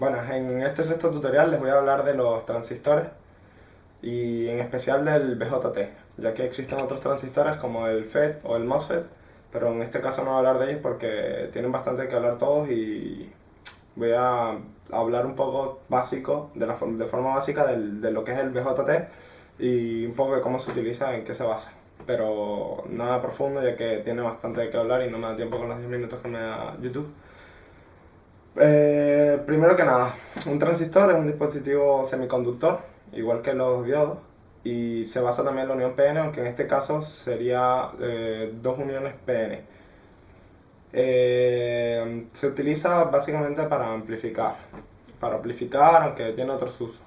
Bueno, en este sexto tutorial les voy a hablar de los transistores y en especial del BJT, ya que existen otros transistores como el FET o el MOSFET, pero en este caso no voy a hablar de ellos porque tienen bastante que hablar todos y voy a hablar un poco básico, de forma básica de lo que es el BJT y un poco de cómo se utiliza, en qué se basa. Pero nada profundo ya que tiene bastante que hablar y no me da tiempo con los 10 minutos que me da YouTube. Primero que nada, un transistor es un dispositivo semiconductor, igual que los diodos, y se basa también en la unión PN, aunque en este caso sería dos uniones PN. Se utiliza básicamente para amplificar, aunque tiene otros usos.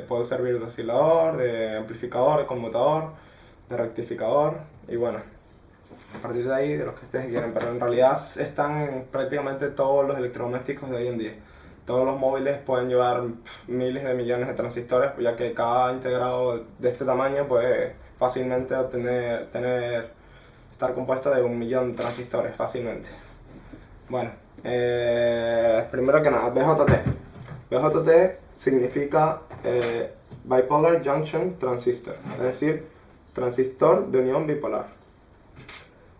Puede servir de oscilador, de amplificador, de conmutador, de rectificador, y bueno, a partir de ahí, de los que ustedes quieran, pero en realidad están en prácticamente todos los electrodomésticos de hoy en día. Todos los móviles pueden llevar miles de millones de transistores, ya que cada integrado de este tamaño puede fácilmente estar compuesto de 1 millón de transistores, fácilmente. Bueno, primero que nada, BJT. BJT significa Bipolar Junction Transistor, es decir, transistor de unión bipolar.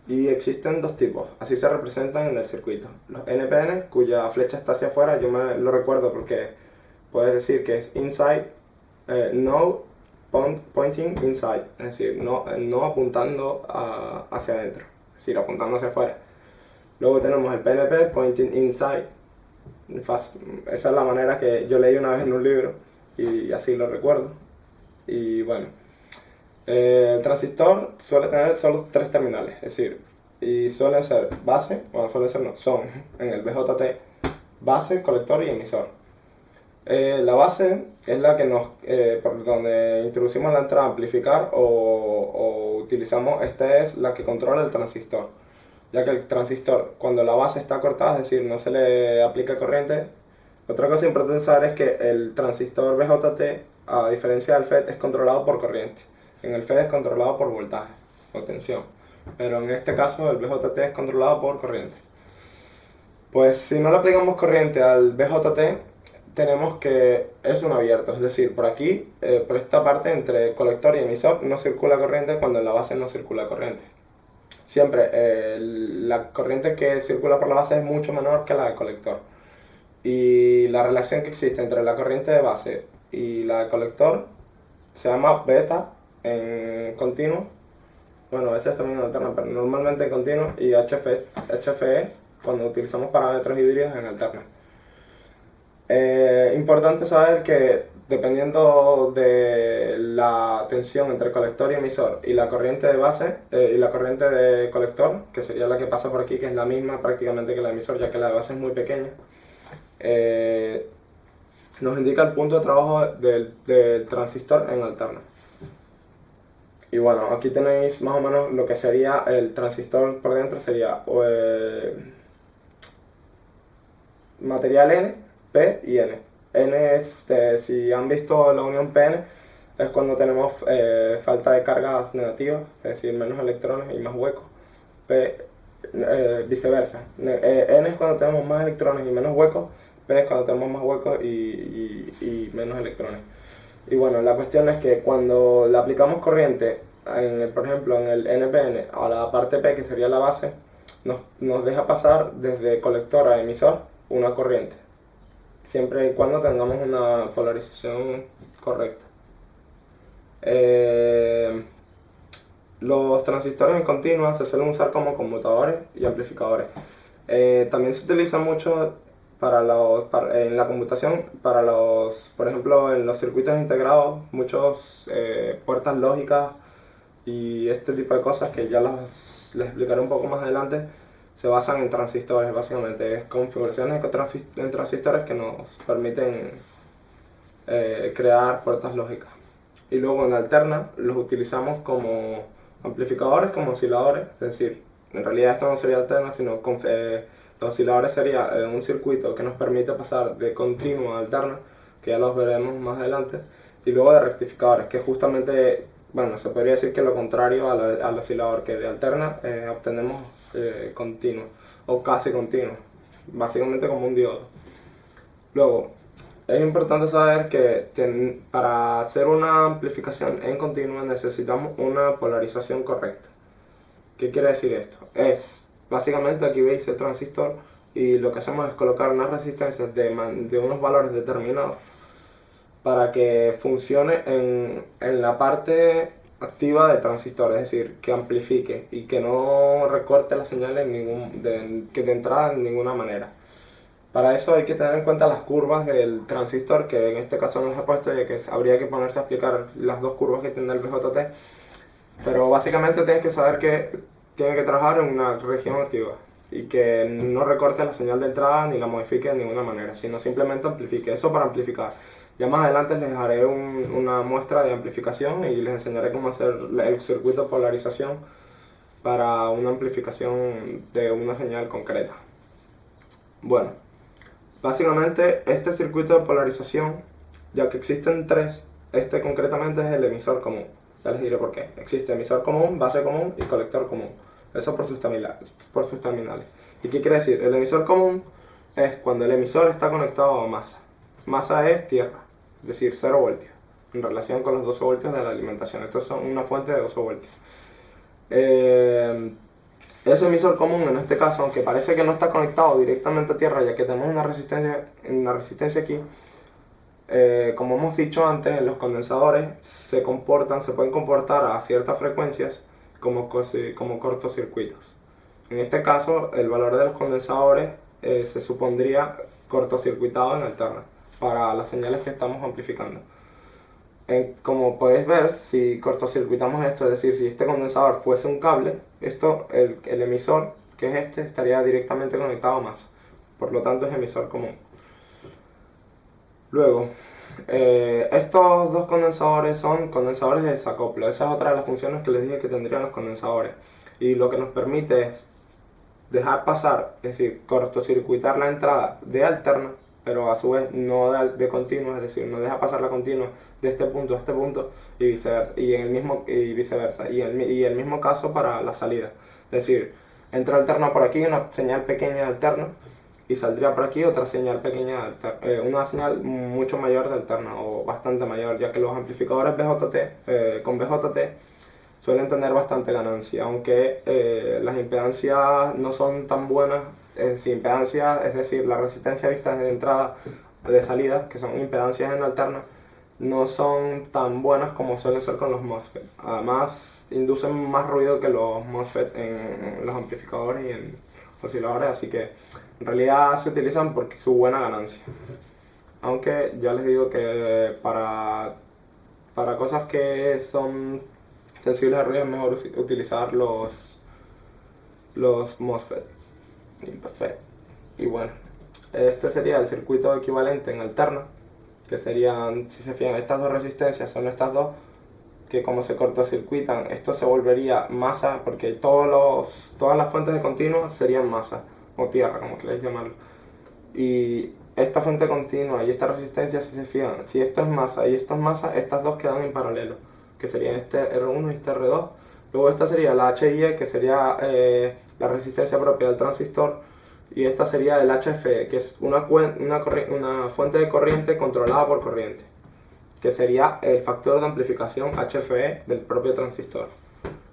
Y existen dos tipos, así se representan en el circuito. Los NPN, cuya flecha está hacia afuera, yo me lo recuerdo porque puedes decir que es inside, no pointing inside, es decir, no apuntando hacia adentro, es decir, apuntando hacia afuera. Luego tenemos el PNP, pointing inside. Esa es la manera que yo leí una vez en un libro y así lo recuerdo. Y bueno, el transistor suele tener solo 3 terminales, es decir, y suelen ser base, bueno, suelen ser no, son en el BJT base, colector y emisor. La base es la que por donde introducimos la entrada a amplificar o utilizamos, esta es la que controla el transistor, ya que el transistor cuando la base está cortada, es decir, no se le aplica corriente. Otra cosa importante saber es que el transistor BJT, a diferencia del FET, es controlado por corriente. En el FET es controlado por voltaje o tensión, pero en este caso el BJT es controlado por corriente. Pues si no le aplicamos corriente al BJT, tenemos que es un abierto, es decir, por aquí, por esta parte entre colector y emisor, no circula corriente cuando en la base no circula corriente. Siempre la corriente que circula por la base es mucho menor que la del colector. Y la relación que existe entre la corriente de base y la de colector se llama beta en continuo, bueno, a veces también alterna, pero normalmente en continuo, y HFE cuando utilizamos parámetros híbridos en alterna. Importante saber que dependiendo de la tensión entre colector y emisor y la corriente de base y la corriente de colector, que sería la que pasa por aquí, que es la misma prácticamente que la de emisor, ya que la de base es muy pequeña, nos indica el punto de trabajo del transistor en alterna. Y bueno, aquí tenéis más o menos lo que sería el transistor por dentro, sería material N, P y N. N es, si han visto la unión PN, es cuando tenemos falta de cargas negativas, es decir, menos electrones y más huecos. P, viceversa. N es cuando tenemos más electrones y menos huecos, P es cuando tenemos más huecos y menos electrones. Y bueno, la cuestión es que cuando le aplicamos corriente, por ejemplo en el NPN a la parte P, que sería la base, nos deja pasar desde colector a emisor una corriente, siempre y cuando tengamos una polarización correcta. Los transistores en continua se suelen usar como conmutadores y amplificadores. También se utiliza mucho en la computación, por ejemplo, en los circuitos integrados, muchas puertas lógicas y este tipo de cosas que ya les explicaré un poco más adelante, se basan en transistores, básicamente. Es configuraciones en transistores que nos permiten crear puertas lógicas. Y luego en alterna los utilizamos como amplificadores, como osciladores, es decir, en realidad esto no sería alterna, sino los osciladores sería un circuito que nos permite pasar de continuo a alterna, que ya los veremos más adelante, y luego de rectificadores, que justamente, bueno, se podría decir que lo contrario al oscilador, que de alterna obtenemos continuo, o casi continuo, básicamente como un diodo. Luego, es importante saber que para hacer una amplificación en continua necesitamos una polarización correcta. ¿Qué quiere decir esto? Básicamente aquí veis el transistor y lo que hacemos es colocar unas resistencias de unos valores determinados para que funcione en la parte activa del transistor, es decir, que amplifique y que no recorte la señal de entrada en ninguna manera. Para eso hay que tener en cuenta las curvas del transistor, que en este caso no se ha puesto, ya que habría que ponerse a explicar las dos curvas que tiene el BJT. Pero básicamente tienes que saber que tiene que trabajar en una región activa y que no recorte la señal de entrada ni la modifique de ninguna manera, sino simplemente amplifique. Eso para amplificar. Ya más adelante les haré una muestra de amplificación y les enseñaré cómo hacer el circuito de polarización para una amplificación de una señal concreta. Bueno, básicamente este circuito de polarización, ya que existen tres, este concretamente es el emisor común. Ya les diré por qué. Existe emisor común, base común y colector común. Eso por sus terminales. ¿Y qué quiere decir? El emisor común es cuando el emisor está conectado a masa. Masa es tierra, es decir, 0 voltios, en relación con los 12 voltios de la alimentación. Estos son una fuente de 12 voltios. Ese emisor común, en este caso, aunque parece que no está conectado directamente a tierra, ya que tenemos una resistencia aquí, como hemos dicho antes, los condensadores se pueden comportar a ciertas frecuencias como cortocircuitos. En este caso, el valor de los condensadores se supondría cortocircuitado en alterna para las señales que estamos amplificando. Como podéis ver, si cortocircuitamos esto, es decir, si este condensador fuese un cable, el emisor, que es este, estaría directamente conectado a masa. Por lo tanto, es emisor común. Luego, estos dos condensadores son condensadores de desacoplo. Esa es otra de las funciones que les dije que tendrían los condensadores. Y lo que nos permite es dejar pasar, es decir, cortocircuitar la entrada de alterna, pero a su vez no de continua, es decir, no deja pasar la continua de este punto a este punto y viceversa. Y el mismo caso para la salida. Es decir, entra alterna por aquí, una señal pequeña de alterna, y saldría por aquí otra señal pequeña, una señal mucho mayor de alterna, o bastante mayor, ya que los amplificadores con BJT suelen tener bastante ganancia, aunque las impedancias no son tan buenas. Si impedancia, es decir, la resistencia vista de entrada, de salida, que son impedancias en alterna, no son tan buenas como suelen ser con los MOSFET. Además, inducen más ruido que los MOSFET en los amplificadores y en osciladores, así que en realidad se utilizan porque su buena ganancia. Aunque ya les digo que para cosas que son sensibles al ruido es mejor utilizar los MOSFET. Y bueno, este sería el circuito equivalente en alterna, que serían, si se fijan, estas dos resistencias son estas dos, que como se cortocircuitan, esto se volvería masa, porque todas las fuentes de continuo serían masa, o tierra, como queráis llamarlo. Y esta fuente continua y esta resistencia, si se fijan, si esto es masa y esto es masa, estas dos quedan en paralelo, que serían este R1 y este R2. Luego esta sería la HIE, que sería la resistencia propia del transistor, y esta sería el HFE, que es una fuente de corriente controlada por corriente, que sería el factor de amplificación HFE del propio transistor.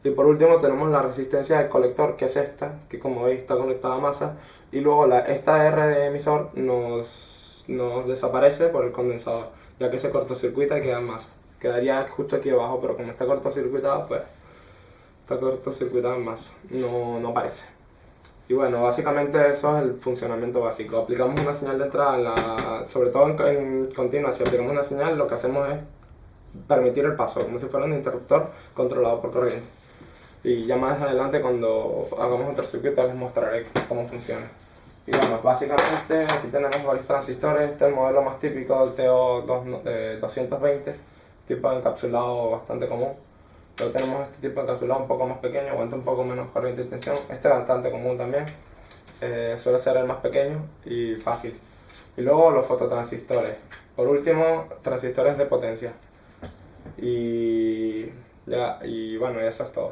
Y por último tenemos la resistencia del colector, que es esta, que como veis está conectada a masa, y luego esta R de emisor nos desaparece por el condensador, ya que se cortocircuita y queda en masa. Quedaría justo aquí abajo, pero como está cortocircuitado, pues está cortocircuitado en masa, no aparece. Y bueno, básicamente eso es el funcionamiento básico. Aplicamos una señal de entrada, sobre todo en continua, si aplicamos una señal, lo que hacemos es permitir el paso, como si fuera un interruptor controlado por corriente. Y ya más adelante, cuando hagamos otro circuito, les mostraré cómo funciona. Y bueno, básicamente aquí tenemos varios transistores. Este es el modelo más típico del TO220, tipo encapsulado bastante común. Luego tenemos este tipo encapsulado un poco más pequeño, aguanta un poco menos corriente y tensión. Este es bastante común también, suele ser el más pequeño y fácil. Y luego los fototransistores. Por último, transistores de potencia. Y bueno, eso es todo.